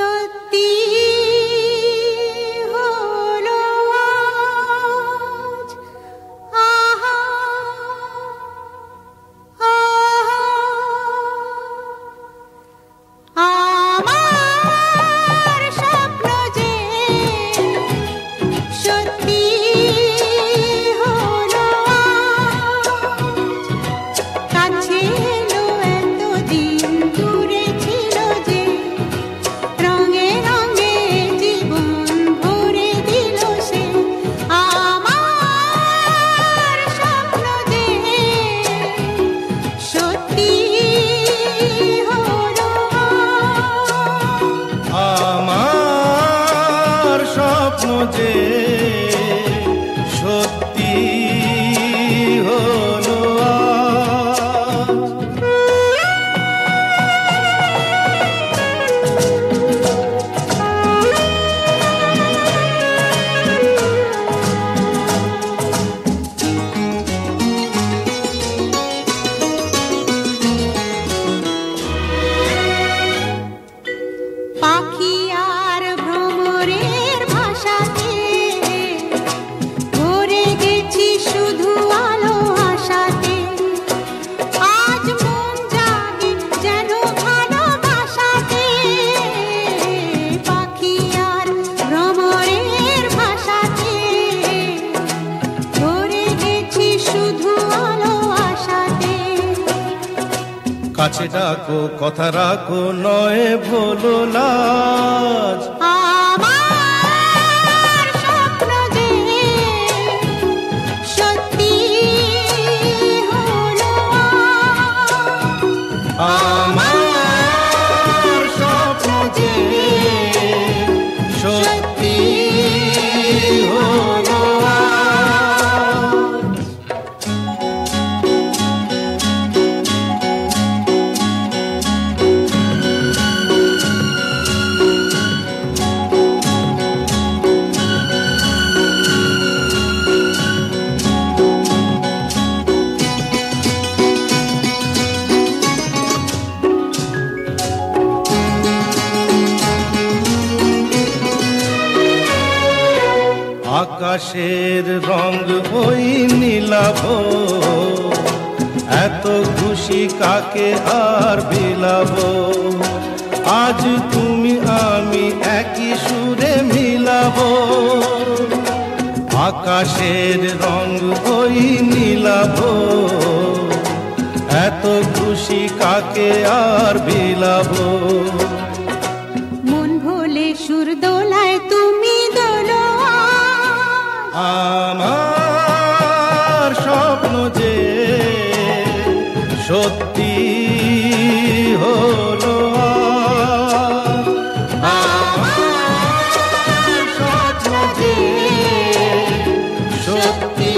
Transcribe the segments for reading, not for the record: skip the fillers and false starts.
সত্যি হলো আজ, আহা আমার স্বপ্ন যে সত্যি হলো আজ, কাছে এলো এতদিন দূরে ছিল যে, রঙে রঙে জীবন ভরে দিল সে। আমার স্বপ্ন যে সত্যি হলো আমার স্বপ্ন যে সত্যি হলো পাখি আর ভ্রমরের ভাষাতে ভরে গেছি শুধু আলো আশাতে। আজ মন জাগে যেন ভালোবাসাতে, পাখি আর ভ্রমরের ভাষাতে ভরে গেছি শুধু আলো আশাতে। কাছে ডাকো কথা রাখো নয় ভোলো লাজ। আমার স্বপ্ন যে সত্যি হলো আমার স্বপ্ন যে সত্যি হলো আকাশের রং ওই নীলাভ, এত খুশি কাকে আর বিলাব। আজ তুমি আমি একই সুরে মিলাব। আকাশের রং ওই নীলাভ, এত খুশি কাকে আর বিলাব। মন ভোলে সুর দোলায় তুমি দোলো আমার স্বপ্ন যে সত্যি হলো আমার স্বপ্ন যে সত্যি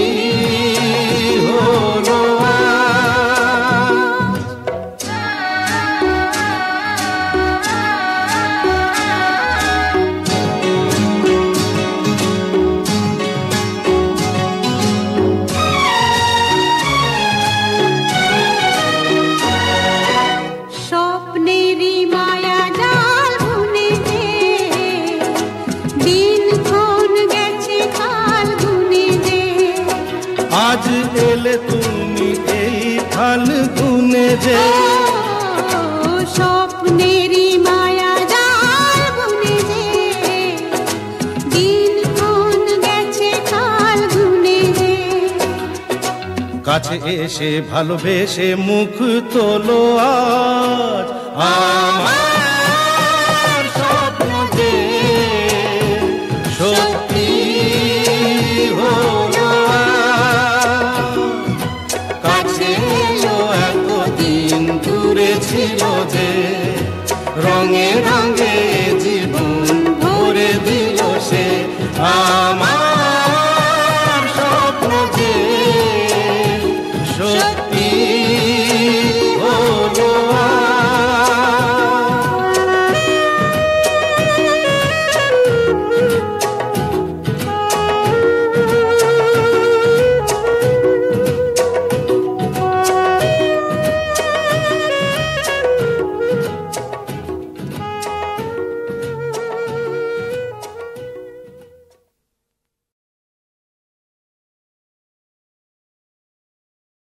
হলো স্বপ্নেরই মায়া জাল বুনে যে, দিন ক্ষণ গেছে কাল গুনে যে। আজ এলে তুমি এই ফাল্গুনে যে। স্বপ্নেরই মায়া জাল বুনে যে, দিন ক্ষণ গেছে কাল গুনে যে। কাছে এসে ভালোবেসে মুখ তোলো আজ। আমার